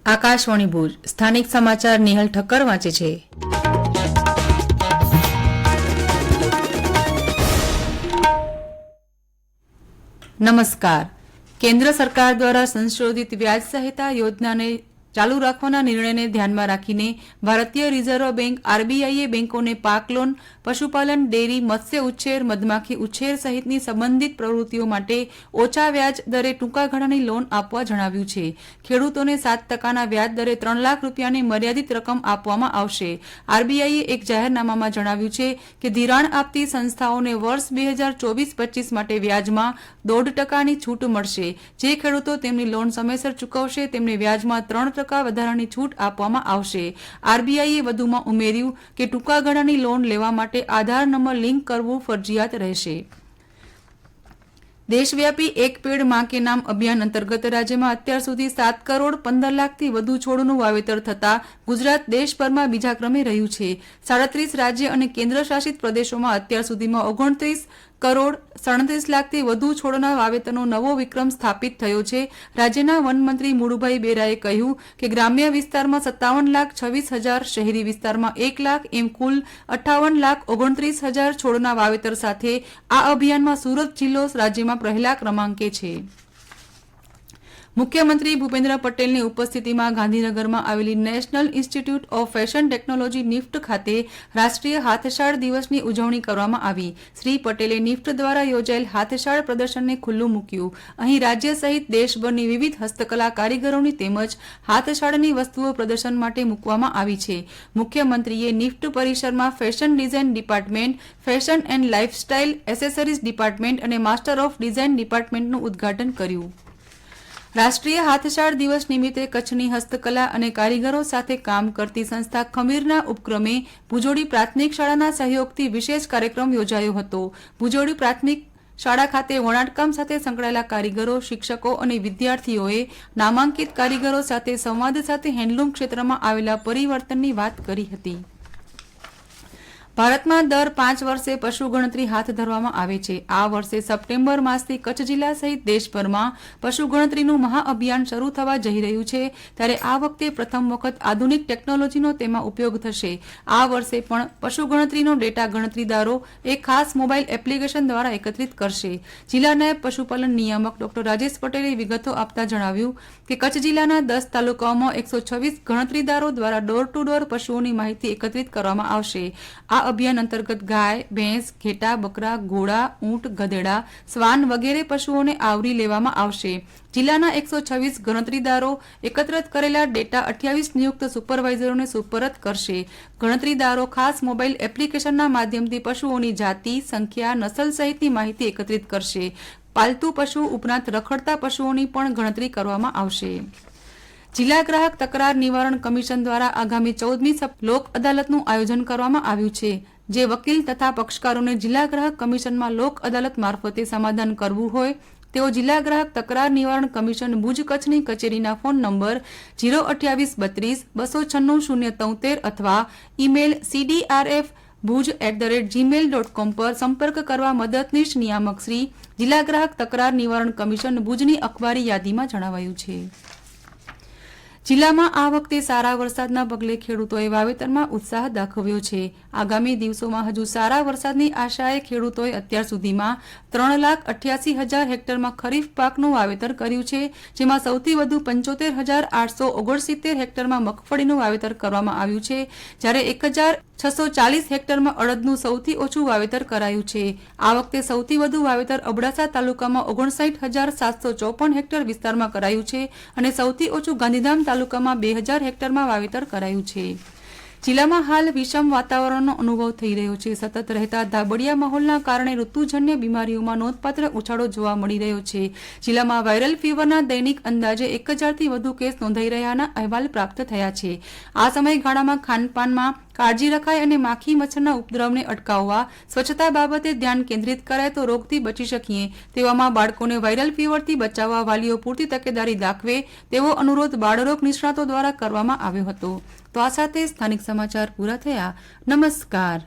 આકાશવાણી ભુજ સ્થાનિક સમાચાર નિહલ ઠક્કર વાંચે છે। નમસ્કાર। કેન્દ્ર સરકાર દ્વારા સંશોધિત વ્યાજ સહાયતા યોજનાને ચાલુ રાખવાના નિર્ણયને ધ્યાનમાં રાખીને ભારતીય રિઝર્વ બેંક આરબીઆઈએ બેંકોને પાક લોન, પશુપાલન, ડેરી, મત્સ્ય ઉછેર, મધમાખી ઉછેર સહિતની સંબંધિત પ્રવૃત્તિઓ માટે ઓછા વ્યાજ દરે ટૂંકા ગાળાની લોન આપવા જણાવ્યું છે। ખેડૂતોને 7% વ્યાજ દરે 3 લાખ રૂપિયાની મર્યાદિત રકમ આપવામાં આવશે। આરબીઆઈએ એક જાહેરનામામાં જણાવ્યું છે કે ધિરાણ આપતી સંસ્થાઓને વર્ષ 2024-25 માટે વ્યાજમાં 1.5%ની છૂટ મળશે। જે ખેડૂતો તેમની લોન સમયસર ચૂકવશે તેમને વ્યાજમાં 3% વધારાની છૂટ આપવામાં આવશે। આરબીઆઈએ વધુમાં ઉમેર્યું કે ટૂંકા ગાળાની લોન લેવા માટે આધાર નંબર લિંક કરવું ફરજિયાત રહેશે। દેશવ્યાપી એક પેડ માં કે નામ અભિયાન અંતર્ગત રાજ્યમાં અત્યાર સુધી 7 કરોડ 15 લાખથી વધુ છોડનું વાવેતર થતા ગુજરાત દેશભરમાં બીજા ક્રમે રહ્યું છે। 37 રાજ્ય અને કેન્દ્ર શાસિત પ્રદેશોમાં અત્યાર સુધીમાં 29 કરોડ 37 લાખથી વધુ છોડના વાવેતરનો નવો વિક્રમ સ્થાપિત થયો છે। રાજ્યના વનમંત્રી મુળુભાઈ બેરાએ કહ્યું કે ગ્રામ્ય વિસ્તારમાં 57,26,000, શહેરી વિસ્તારમાં 1 લાખ એમ કુલ 58,29,000 છોડના વાવેતર સાથે આ અભિયાનમાં સુરત જિલ્લો રાજ્યમાં પહેલા ક્રમાંકે છે। મુખ્યમંત્રી ભૂપેન્દ્ર પટેલની ઉપસ્થિતિમાં ગાંધીનગરમાં આવેલી national institute of fashion technology NIFT ખાતે રાષ્ટ્રીય હાથશાળ દિવસની ઉજવણી કરવામાં આવી। શ્રી પટેલે નિફ્ટ દ્વારા યોજાયેલ હાથશાળ પ્રદર્શનને ખુલ્લું મૂક્યું। અહીં રાજ્ય સહિત દેશભરની વિવિધ હસ્તકલા કારીગરોની તેમજ હાથશાળની વસ્તુઓ પ્રદર્શન માટે મૂકવામાં આવી છે। મુખ્યમંત્રીએ નિફ્ટ પરિસરમાં fashion design department, fashion and lifestyle accessories department અને માસ્ટર ઓફ ડિઝાઇન ડિપાર્ટમેન્ટનું ઉદ્ઘાટન કર્યું। રાષ્ટ્રીય હાથશાળ દિવસ નિમિત્તે કચ્છની હસ્તકલા અને કારીગરો સાથે કામ કરતી સંસ્થા ખમીરના ઉપક્રમે ભુજોડી પ્રાથમિક શાળાના સહયોગથી વિશેષ કાર્યક્રમ યોજાયો હતો। ભુજોડી પ્રાથમિક શાળા ખાતે વણાટકામ સાથે સંકળાયેલા કારીગરો, શિક્ષકો અને વિદ્યાર્થીઓએ નામાંકિત કારીગરો સાથે સંવાદ સાથે હેન્ડલૂમ ક્ષેત્રમાં આવેલા પરિવર્તનની વાત કરી હતી। ભારતમાં દર 5 વર્ષે પશુ ગણતરી હાથ ધરવામાં આવે છે। આ વર્ષે સપ્ટેમ્બર માસથી કચ્છ જિલ્લા સહિત દેશભરમાં પશુ ગણતરીનું મહાઅભિયાન શરૂ થવા જઈ રહ્યું છે ત્યારે આ વખતે પ્રથમ વખત આધુનિક ટેકનોલોજીનો તેમાં ઉપયોગ થશે। આ વર્ષે પણ પશુ ગણતરીનો ડેટા ગણતરીદારો એક ખાસ મોબાઈલ એપ્લિકેશન દ્વારા એકત્રિત કરશે। જિલ્લા નાયબ પશુપાલન નિયામક ડોક્ટર રાજેશ પટેલે વિગતો આપતા જણાવ્યું કે કચ્છ જિલ્લાના 10 તાલુકાઓમાં 126 ગણતરીદારો દ્વારા ડોર ટુ ડોર પશુઓની માહિતી એકત્રિત કરવામાં આવશે। આ અભિયાન અંતર્ગત ગાય, ભેંસ, ઘેટા, બકરા, ઘોડા, ઊંટ, ગધેડા, શ્વાન વગેરે પશુઓને આવરી લેવામાં આવશે। જિલ્લાના 126 ગણતરીદારો એકત્રિત કરેલા ડેટા 28 નિયુક્ત સુપરવાઇઝરોને સુપરત કરશે। ગણતરીદારો ખાસ મોબાઈલ એપ્લિકેશનના માધ્યમથી પશુઓની જાતિ, સંખ્યા, નસલ સહિતની માહિતી એકત્રિત કરશે। પાલતુ પશુ ઉપરાંત રખડતા પશુઓની પણ ગણતરી કરવામાં આવશે। જિલ્લા ગ્રાહક તકરાર નિવારણ કમિશન દ્વારા આગામી 14મી લોક અદાલતનું આયોજન કરવામાં આવ્યું છે જે વકીલ તથા પક્ષકારોને જિલ્લા ગ્રાહક કમિશનમાં લોક અદાલત મારફતે સમાધાન કરવું હોય તેઓ જિલ્લા ગ્રાહક તકરાર નિવારણ કમિશન ભુજ કચ્છની કચેરીના ફોન નંબર 02832 296 073 અથવા ઈમેલ cdrfbhuj@gmail.com પર સંપર્ક કરવા મદદનીશ નિયામક શ્રી જિલ્લા ગ્રાહક તકરાર નિવારણ કમિશન ભુજની અખબારી યાદીમાં જણાવાયું છે। જિલ્લામાં આ વખતે સારા વરસાદના પગલે ખેડૂતોએ વાવેતરમાં ઉત્સાહ દાખવ્યો છે। આગામી દિવસોમાં હજુ સારા વરસાદની આશાએ ખેડૂતોએ અત્યાર સુધીમાં 3,88,000 હેક્ટરમાં ખરીફ પાકનું વાવેતર કર્યું છે જેમાં સૌથી વધુ 75,869 હેક્ટરમાં મગફળીનું વાવેતર કરવામાં આવ્યું છે જ્યારે 1,640 હેક્ટરમાં અડદનું સૌથી ઓછું વાવેતર કરાયું છે। આ વખતે સૌથી વધુ વાવેતર અબડાસા તાલુકામાં 59,754 હેક્ટર વિસ્તારમાં કરાયું છે અને સૌથી ઓછું ગાંધીધામ તાલુકામાં 2,000 હેક્ટરમાં વાવેતર કરાયું છે। જિલ્લામાં હાલ વિષમ વાતાવરણનો અનુભવ થઈ રહ્યો છે। સતત રહેતા ધાબડિયા માહોલના કારણે ઋતુજન્ય બીમારીઓમાં નોંધપાત્ર ઉછાળો જોવા મળી રહ્યો છે। જિલ્લામાં વાયરલ ફીવરના દૈનિક અંદાજે 1,000થી વધુ કેસ નોંધાઈ રહ્યાના અહેવાલ પ્રાપ્ત થયા છે। આ સમયગાળામાં ખાનપાનમાં કાળજી રખાય અને માખી મચ્છરના ઉપદ્રવને અટકાવવા સ્વચ્છતા બાબતે ધ્યાન કેન્દ્રિત કરાય તો રોગથી બચી શકીએ। તેવામાં બાળકોને વાયરલ ફીવરથી બચાવવા વાલીઓ પૂરતી તકેદારી દાખવે તેવો અનુરોધ બાળરોગ નિષ્ણાતો દ્વારા કરવામાં આવ્યો હતો। તો આ સાથે સ્થાનિક સમાચાર પૂરા થયા। નમસ્કાર।